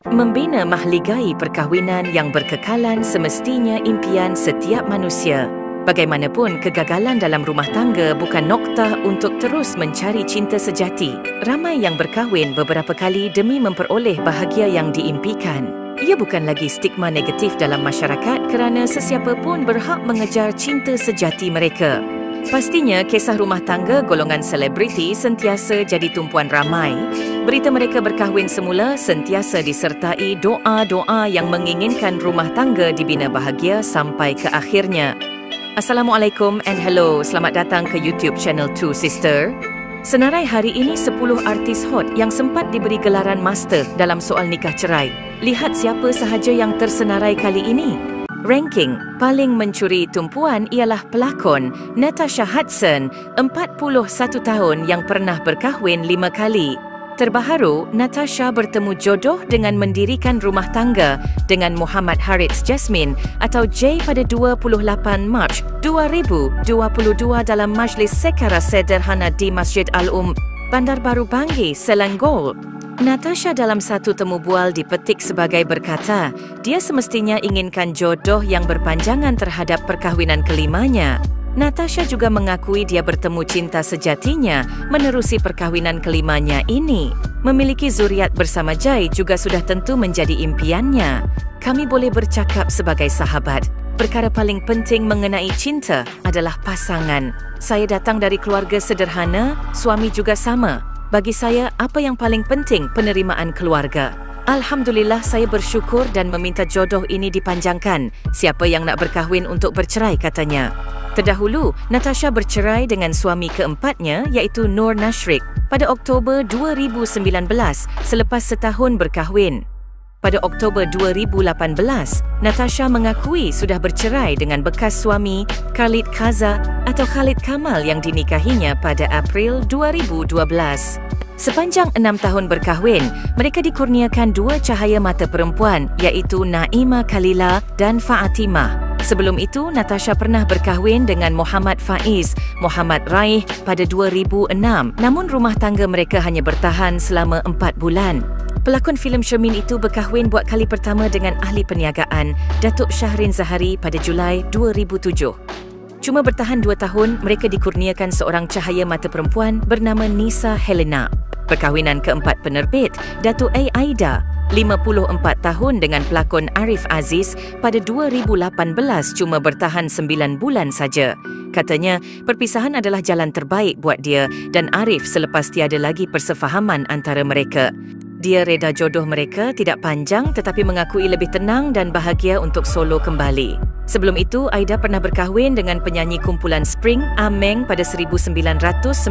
Membina mahligai perkahwinan yang berkekalan semestinya impian setiap manusia. Bagaimanapun, kegagalan dalam rumah tangga bukan noktah untuk terus mencari cinta sejati. Ramai yang berkahwin beberapa kali demi memperoleh bahagia yang diimpikan. Ia bukan lagi stigma negatif dalam masyarakat kerana sesiapa pun berhak mengejar cinta sejati mereka. Pastinya, kisah rumah tangga golongan selebriti sentiasa jadi tumpuan ramai. Berita mereka berkahwin semula sentiasa disertai doa-doa yang menginginkan rumah tangga dibina bahagia sampai ke akhirnya. Assalamualaikum and hello, selamat datang ke YouTube channel Two Sister. Senarai hari ini 10 artis hot yang sempat diberi gelaran master dalam soal nikah cerai. Lihat siapa sahaja yang tersenarai kali ini. Ranking paling mencuri tumpuan ialah pelakon Natasha Hudson, 41 tahun yang pernah berkahwin 5 kali. Terbaharu, Natasha bertemu jodoh dengan mendirikan rumah tangga dengan Muhammad Harits Jasmine atau J pada 28 Mac 2022 dalam majlis sekara sederhana di Masjid Al-Um, Bandar Baru Bangi, Selangor. Natasha dalam satu temu bual dipetik sebagai berkata, dia semestinya inginkan jodoh yang berpanjangan terhadap perkahwinan kelimanya. Natasha juga mengakui dia bertemu cinta sejatinya menerusi perkahwinan kelimanya ini. Memiliki zuriat bersama Jai juga sudah tentu menjadi impiannya. Kami boleh bercakap sebagai sahabat. Perkara paling penting mengenai cinta adalah pasangan. Saya datang dari keluarga sederhana, suami juga sama. Bagi saya, apa yang paling penting penerimaan keluarga. Alhamdulillah, saya bersyukur dan meminta jodoh ini dipanjangkan. Siapa yang nak berkahwin untuk bercerai, katanya. Terdahulu, Natasha bercerai dengan suami keempatnya iaitu Nur Nashrik pada Oktober 2019 selepas setahun berkahwin. Pada Oktober 2018, Natasha mengakui sudah bercerai dengan bekas suami Khalid Kaza atau Khalid Kamal yang dinikahinya pada April 2012. Sepanjang 6 tahun berkahwin, mereka dikurniakan 2 cahaya mata perempuan iaitu Naima Khalila dan Fatimah. Sebelum itu, Natasha pernah berkahwin dengan Muhammad Faiz Muhammad Raih pada 2006. Namun rumah tangga mereka hanya bertahan selama 4 bulan. Pelakon filem Shermin itu berkahwin buat kali pertama dengan ahli perniagaan Datuk Syahrin Zahari pada Julai 2007. Cuma bertahan 2 tahun, mereka dikurniakan seorang cahaya mata perempuan bernama Nisa Helena. Perkahwinan keempat penerbit, Datuk A. Aida, 54 tahun dengan pelakon Arif Aziz pada 2018 cuma bertahan 9 bulan saja. Katanya, perpisahan adalah jalan terbaik buat dia dan Arif selepas tiada lagi persefahaman antara mereka. Dia reda jodoh mereka tidak panjang tetapi mengakui lebih tenang dan bahagia untuk solo kembali. Sebelum itu, Aida pernah berkahwin dengan penyanyi kumpulan Spring, Ameng pada 1994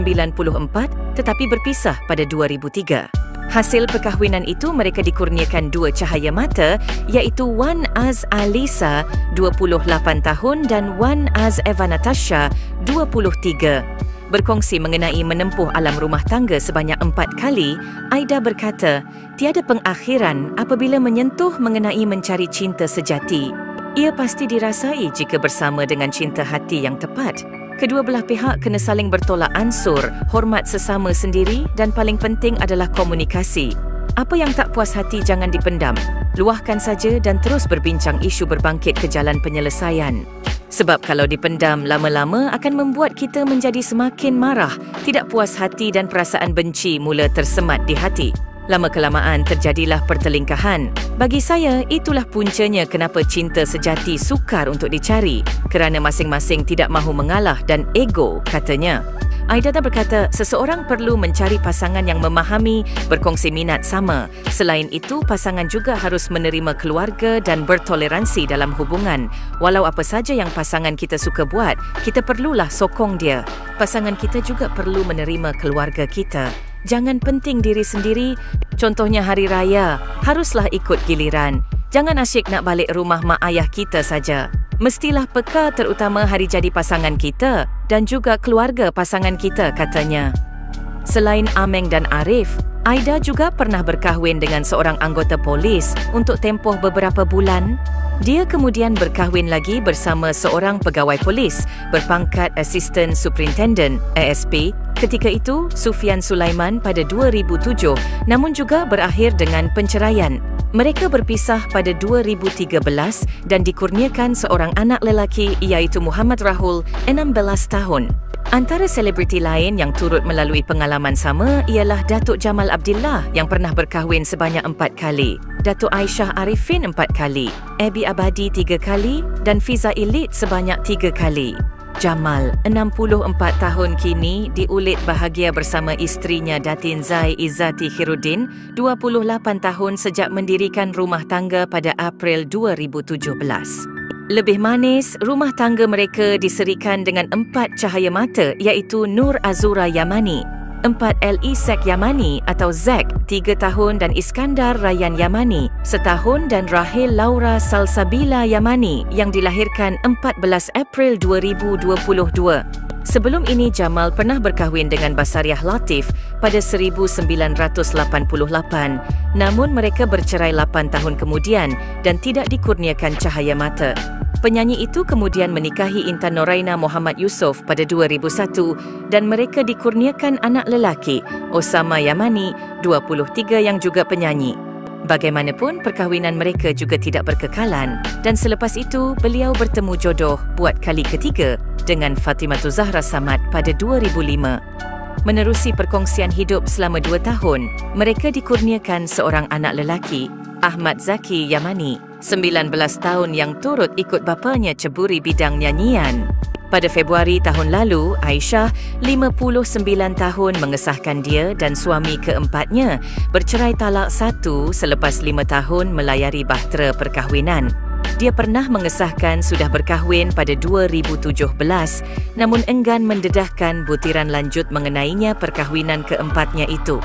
tetapi berpisah pada 2003. Hasil perkahwinan itu mereka dikurniakan 2 cahaya mata iaitu Wan Az Alisa, 28 tahun dan Wan Az Eva Natasha, 23. Berkongsi mengenai menempuh alam rumah tangga sebanyak 4 kali, Aida berkata, tiada pengakhiran apabila menyentuh mengenai mencari cinta sejati. Ia pasti dirasai jika bersama dengan cinta hati yang tepat. Kedua belah pihak kena saling bertolak ansur, hormat sesama sendiri dan paling penting adalah komunikasi. Apa yang tak puas hati jangan dipendam. Luahkan saja dan terus berbincang isu berbangkit ke jalan penyelesaian. Sebab kalau dipendam lama-lama akan membuat kita menjadi semakin marah, tidak puas hati dan perasaan benci mula tersemat di hati. Lama-kelamaan terjadilah pertelingkahan. Bagi saya, itulah puncanya kenapa cinta sejati sukar untuk dicari kerana masing-masing tidak mahu mengalah dan ego, katanya. Aida berkata, seseorang perlu mencari pasangan yang memahami, berkongsi minat sama. Selain itu, pasangan juga harus menerima keluarga dan bertoleransi dalam hubungan. Walau apa saja yang pasangan kita suka buat, kita perlulah sokong dia. Pasangan kita juga perlu menerima keluarga kita. Jangan penting diri sendiri. Contohnya hari raya, haruslah ikut giliran. Jangan asyik nak balik rumah mak ayah kita saja. Mestilah peka terutama hari jadi pasangan kita dan juga keluarga pasangan kita, katanya. Selain Ameng dan Arif, Aida juga pernah berkahwin dengan seorang anggota polis untuk tempoh beberapa bulan. Dia kemudian berkahwin lagi bersama seorang pegawai polis berpangkat Assistant Superintendent ASP. Ketika itu, Sufian Sulaiman pada 2007 namun juga berakhir dengan penceraian. Mereka berpisah pada 2013 dan dikurniakan seorang anak lelaki iaitu Muhammad Rahul, 16 tahun. Antara selebriti lain yang turut melalui pengalaman sama ialah Datuk Jamal Abdillah yang pernah berkahwin sebanyak 4 kali, Datuk Aisyah Arifin 4 kali, Abby Abadi 3 kali dan Fiza Elite sebanyak 3 kali. Jamal, 64 tahun kini, diulit bahagia bersama isterinya Datin Zai Izzati Khairuddin, 28 tahun sejak mendirikan rumah tangga pada April 2017. Lebih manis, rumah tangga mereka diserikan dengan 4 cahaya mata iaitu Nur Azura Yamani, 4 Isaac Yamani atau Zack 3 tahun dan Iskandar Rayyan Yamani setahun dan Rahel Laura Salsabila Yamani yang dilahirkan 14 April 2022. Sebelum ini Jamal pernah berkahwin dengan Basariah Latif pada 1988, namun mereka bercerai 8 tahun kemudian dan tidak dikurniakan cahaya mata. Penyanyi itu kemudian menikahi Intan Noraina Muhammad Yusof pada 2001 dan mereka dikurniakan anak lelaki, Osama Yamani, 23 yang juga penyanyi. Bagaimanapun, perkahwinan mereka juga tidak berkekalan dan selepas itu beliau bertemu jodoh buat kali ketiga dengan Fatimatu Zahra Samad pada 2005. Menerusi perkongsian hidup selama 2 tahun, mereka dikurniakan seorang anak lelaki, Ahmad Zaki Yamani, 19 tahun yang turut ikut bapanya ceburi bidang nyanyian. Pada Februari tahun lalu, Aisyah, 59 tahun mengesahkan dia dan suami keempatnya bercerai talak 1 selepas 5 tahun melayari bahtera perkahwinan. Dia pernah mengesahkan sudah berkahwin pada 2017 namun enggan mendedahkan butiran lanjut mengenainya perkahwinan keempatnya itu.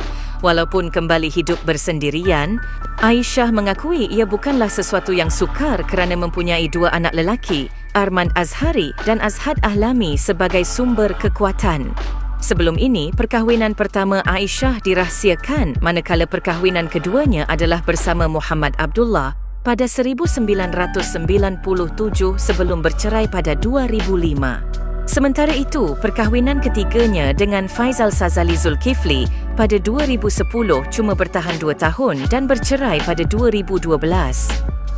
Walaupun kembali hidup bersendirian, Aisyah mengakui ia bukanlah sesuatu yang sukar kerana mempunyai 2 anak lelaki, Armand Azhari dan Azhad Ahlami sebagai sumber kekuatan. Sebelum ini, perkahwinan pertama Aisyah dirahsiakan manakala perkahwinan keduanya adalah bersama Muhammad Abdullah pada 1997 sebelum bercerai pada 2005. Sementara itu, perkahwinan ketiganya dengan Faizal Sazali Zulkifli pada 2010 cuma bertahan 2 tahun dan bercerai pada 2012.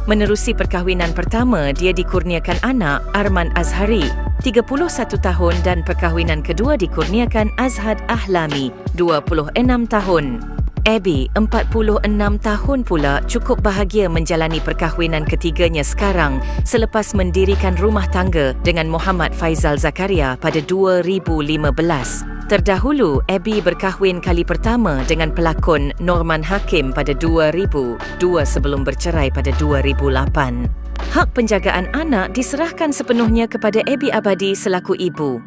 Menerusi perkahwinan pertama, dia dikurniakan anak Arman Azhari, 31 tahun dan perkahwinan kedua dikurniakan Azhad Ahlami, 26 tahun. Abby, 46 tahun pula cukup bahagia menjalani perkahwinan ketiganya sekarang selepas mendirikan rumah tangga dengan Muhammad Faizal Zakaria pada 2015. Terdahulu, Abby berkahwin kali pertama dengan pelakon Norman Hakim pada 2002 sebelum bercerai pada 2008. Hak penjagaan anak diserahkan sepenuhnya kepada Abby Abadi selaku ibu.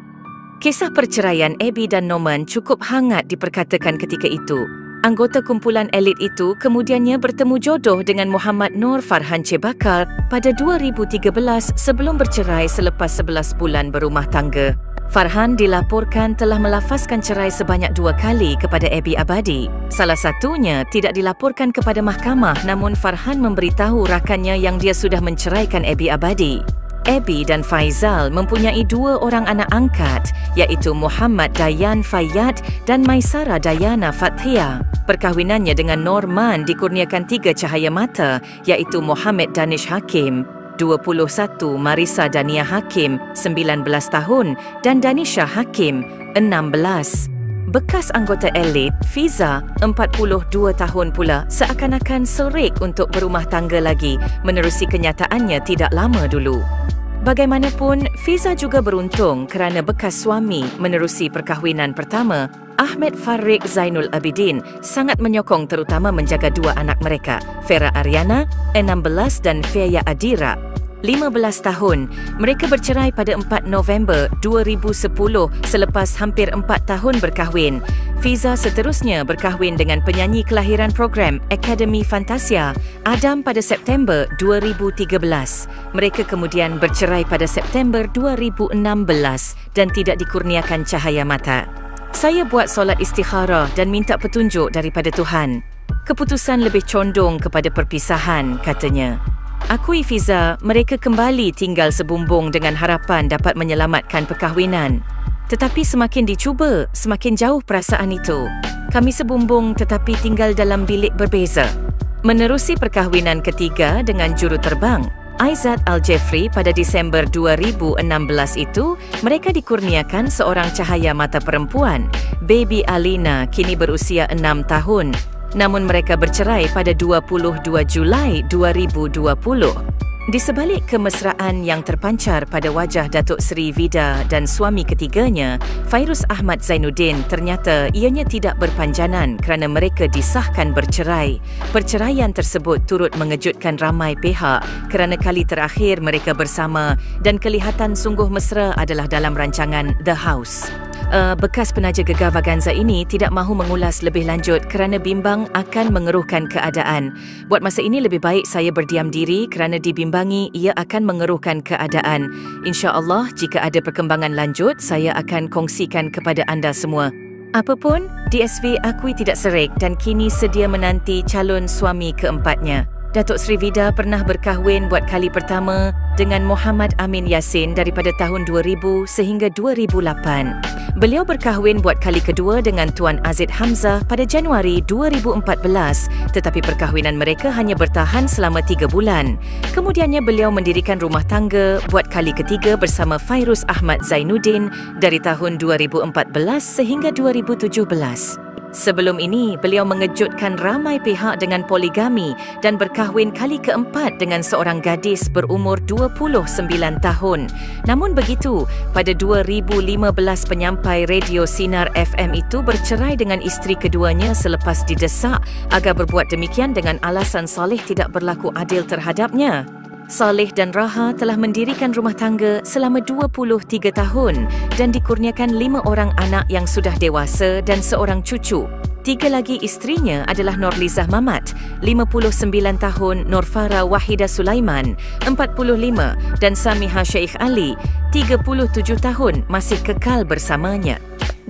Kisah perceraian Abby dan Norman cukup hangat diperkatakan ketika itu. Anggota kumpulan elit itu kemudiannya bertemu jodoh dengan Muhammad Noor Farhan Cebakal pada 2013 sebelum bercerai selepas 11 bulan berumah tangga. Farhan dilaporkan telah melafazkan cerai sebanyak 2 kali kepada Abby Abadi. Salah satunya tidak dilaporkan kepada mahkamah namun Farhan memberitahu rakannya yang dia sudah menceraikan Abby Abadi. Abby dan Faizal mempunyai 2 orang anak angkat iaitu Muhammad Dayan Fayyad dan Maisara Dayana Fathia. Perkahwinannya dengan Norman dikurniakan 3 cahaya mata iaitu Muhammad Danish Hakim, 21, Marisa Dania Hakim, 19 tahun dan Danisha Hakim, 16. Bekas anggota elit, Fiza, 42 tahun pula seakan-akan serik untuk berumah tangga lagi menerusi kenyataannya tidak lama dulu. Bagaimanapun, Fiza juga beruntung kerana bekas suami menerusi perkahwinan pertama, Ahmed Farik Zainul Abidin, sangat menyokong terutama menjaga 2 anak mereka, Farah Ariana, 16 dan Feya Adira, 15 tahun. Mereka bercerai pada 4 November 2010 selepas hampir 4 tahun berkahwin. Fiza seterusnya berkahwin dengan penyanyi kelahiran program Akademi Fantasia, Adam pada September 2013. Mereka kemudian bercerai pada September 2016 dan tidak dikurniakan cahaya mata. Saya buat solat istikharah dan minta petunjuk daripada Tuhan. Keputusan lebih condong kepada perpisahan, katanya. Akui Fiza, mereka kembali tinggal sebumbung dengan harapan dapat menyelamatkan perkahwinan. Tetapi semakin dicuba, semakin jauh perasaan itu. Kami sebumbung tetapi tinggal dalam bilik berbeza. Menerusi perkahwinan ketiga dengan juruterbang Aizat Al-Jeffrey pada Disember 2016 itu, mereka dikurniakan seorang cahaya mata perempuan. Baby Alina kini berusia 6 tahun. Namun mereka bercerai pada 22 Julai 2020. Di sebalik kemesraan yang terpancar pada wajah Datuk Seri Vida dan suami ketiganya, Fairuz Ahmad Zainuddin, ternyata ianya tidak berpanjanan kerana mereka disahkan bercerai. Perceraian tersebut turut mengejutkan ramai pihak kerana kali terakhir mereka bersama dan kelihatan sungguh mesra adalah dalam rancangan The House. Bekas penaja Gegar Vaganza ini tidak mahu mengulas lebih lanjut kerana bimbang akan mengeruhkan keadaan. Buat masa ini lebih baik saya berdiam diri kerana dibimbangi ia akan mengeruhkan keadaan. InsyaAllah jika ada perkembangan lanjut, saya akan kongsikan kepada anda semua. Apapun, DSV akui tidak serik dan kini sedia menanti calon suami keempatnya. Datuk Seri Vida pernah berkahwin buat kali pertama dengan Muhammad Amin Yassin daripada tahun 2000 sehingga 2008. Beliau berkahwin buat kali kedua dengan Tuan Azid Hamzah pada Januari 2014, tetapi perkahwinan mereka hanya bertahan selama 3 bulan. Kemudiannya beliau mendirikan rumah tangga buat kali ketiga bersama Fairuz Ahmad Zainuddin dari tahun 2014 sehingga 2017. Sebelum ini, beliau mengejutkan ramai pihak dengan poligami dan berkahwin kali keempat dengan seorang gadis berumur 29 tahun. Namun begitu, pada 2015 penyampai radio Sinar FM itu bercerai dengan isteri keduanya selepas didesak agar berbuat demikian dengan alasan Saleh tidak berlaku adil terhadapnya. Saleh dan Raha telah mendirikan rumah tangga selama 23 tahun dan dikurniakan 5 orang anak yang sudah dewasa dan seorang cucu. 3 lagi isterinya adalah Nurlizah Mamat, 59 tahun, Nurfara Wahida Sulaiman, 45 dan Samiha Sheikh Ali, 37 tahun masih kekal bersamanya.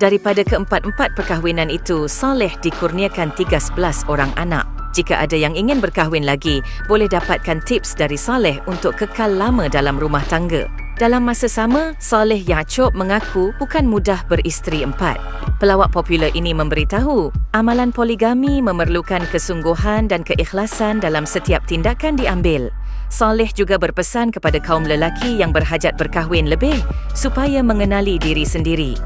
Daripada keempat-empat perkahwinan itu, Saleh dikurniakan 13 orang anak. Jika ada yang ingin berkahwin lagi, boleh dapatkan tips dari Saleh untuk kekal lama dalam rumah tangga. Dalam masa sama, Saleh Yaacob mengaku bukan mudah beristeri 4. Pelawak popular ini memberitahu, amalan poligami memerlukan kesungguhan dan keikhlasan dalam setiap tindakan diambil. Saleh juga berpesan kepada kaum lelaki yang berhajat berkahwin lebih supaya mengenali diri sendiri.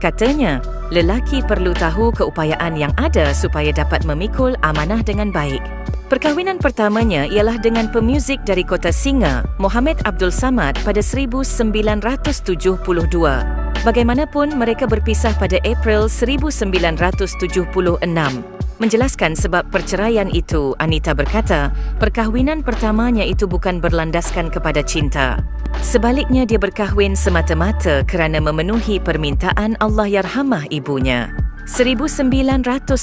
Katanya, lelaki perlu tahu keupayaan yang ada supaya dapat memikul amanah dengan baik. Perkahwinan pertamanya ialah dengan pemuzik dari Kota Singa, Mohamed Abdul Samad pada 1972. Bagaimanapun, mereka berpisah pada April 1976. Menjelaskan sebab perceraian itu, Anita berkata, perkahwinan pertamanya itu bukan berlandaskan kepada cinta. Sebaliknya, dia berkahwin semata-mata kerana memenuhi permintaan Allahyarhamah ibunya. 1981,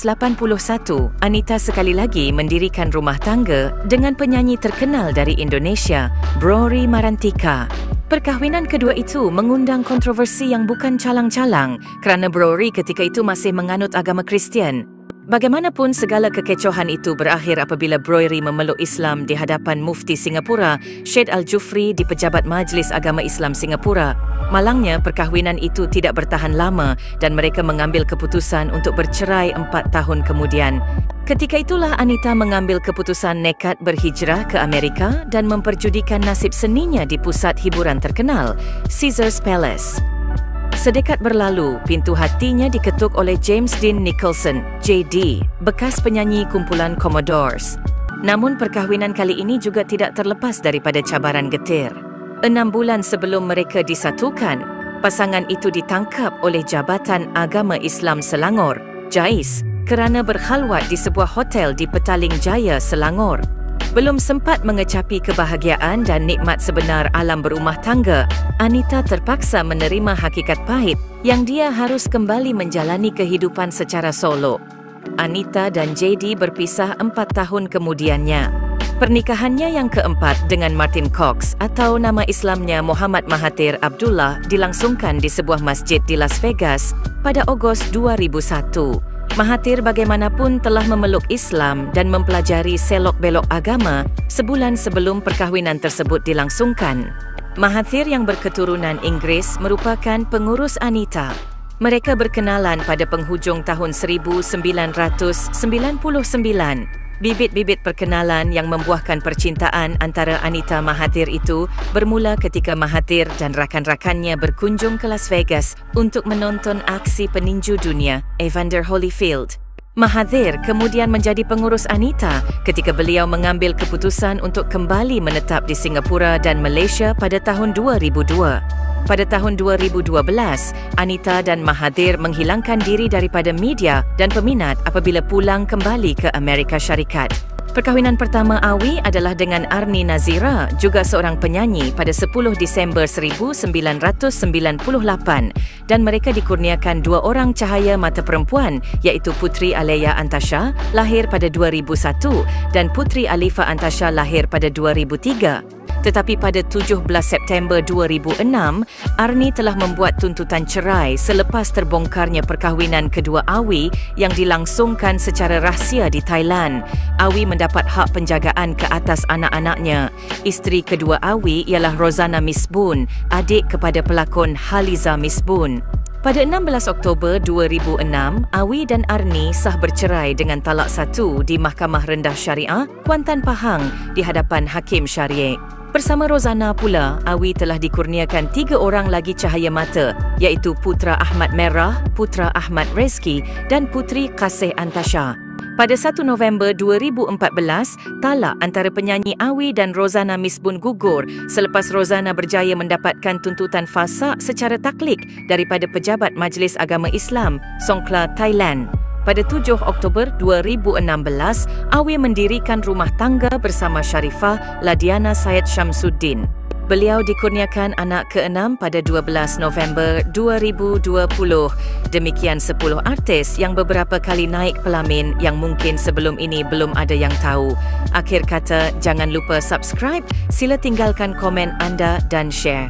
Anita sekali lagi mendirikan rumah tangga dengan penyanyi terkenal dari Indonesia, Brory Marantika. Perkahwinan kedua itu mengundang kontroversi yang bukan calang-calang kerana Brory ketika itu masih menganut agama Kristian. Bagaimanapun, segala kekecohan itu berakhir apabila Brory memeluk Islam di hadapan Mufti Singapura, Syed Al-Jufri di Pejabat Majlis Agama Islam Singapura. Malangnya, perkahwinan itu tidak bertahan lama dan mereka mengambil keputusan untuk bercerai 4 tahun kemudian. Ketika itulah Anita mengambil keputusan nekat berhijrah ke Amerika dan memperjudikan nasib seninya di pusat hiburan terkenal, Caesars Palace. Sedekat berlalu, pintu hatinya diketuk oleh James Dean Nicholson, JD, bekas penyanyi kumpulan Commodores. Namun perkahwinan kali ini juga tidak terlepas daripada cabaran getir. 6 bulan sebelum mereka disatukan, pasangan itu ditangkap oleh Jabatan Agama Islam Selangor, JAIS, kerana berkhalwat di sebuah hotel di Petaling Jaya, Selangor. Belum sempat mengecapi kebahagiaan dan nikmat sebenar alam berumah tangga, Anita terpaksa menerima hakikat pahit yang dia harus kembali menjalani kehidupan secara solo. Anita dan JD berpisah 4 tahun kemudiannya. Pernikahannya yang keempat dengan Martin Cox atau nama Islamnya Muhammad Mahathir Abdullah dilangsungkan di sebuah masjid di Las Vegas pada Ogos 2001. Mahathir bagaimanapun telah memeluk Islam dan mempelajari selok-belok agama sebulan sebelum perkahwinan tersebut dilangsungkan. Mahathir yang berketurunan Inggeris merupakan pengurus Anita. Mereka berkenalan pada penghujung tahun 1999. Bibit-bibit perkenalan yang membuahkan percintaan antara Anita Mahathir itu bermula ketika Mahathir dan rakan-rakannya berkunjung ke Las Vegas untuk menonton aksi peninju dunia Evander Holyfield. Mahathir kemudian menjadi pengurus Anita ketika beliau mengambil keputusan untuk kembali menetap di Singapura dan Malaysia pada tahun 2002. Pada tahun 2012, Anita dan Mahathir menghilangkan diri daripada media dan peminat apabila pulang kembali ke Amerika Syarikat. Perkahwinan pertama Awi adalah dengan Arni Nazira, juga seorang penyanyi, pada 10 Disember 1998 dan mereka dikurniakan 2 orang cahaya mata perempuan iaitu Putri Aleya Antasha lahir pada 2001 dan Putri Alifa Antasha lahir pada 2003. Tetapi pada 17 September 2006, Arni telah membuat tuntutan cerai selepas terbongkarnya perkahwinan kedua Awi yang dilangsungkan secara rahsia di Thailand. Awi mendapat hak penjagaan ke atas anak-anaknya. Isteri kedua Awi ialah Rozana Misbun, adik kepada pelakon Haliza Misbun. Pada 16 Oktober 2006, Awi dan Arni sah bercerai dengan talak 1 di Mahkamah Rendah Syariah, Kuantan Pahang di hadapan Hakim Syariah. Bersama Rozana pula, Awi telah dikurniakan 3 orang lagi cahaya mata iaitu Putra Ahmad Merah, Putra Ahmad Rezki dan Putri Kasih Antasha. Pada 1 November 2014, talak antara penyanyi Awi dan Rozana Misbun gugur selepas Rozana berjaya mendapatkan tuntutan fasa secara taklik daripada Pejabat Majlis Agama Islam, Songkhla, Thailand. Pada 7 Oktober 2016, Awi mendirikan rumah tangga bersama Sharifah Ladiana Syed Shamsuddin. Beliau dikurniakan anak ke-6 pada 12 November 2020. Demikian 10 artis yang beberapa kali naik pelamin yang mungkin sebelum ini belum ada yang tahu. Akhir kata, jangan lupa subscribe, sila tinggalkan komen anda dan share.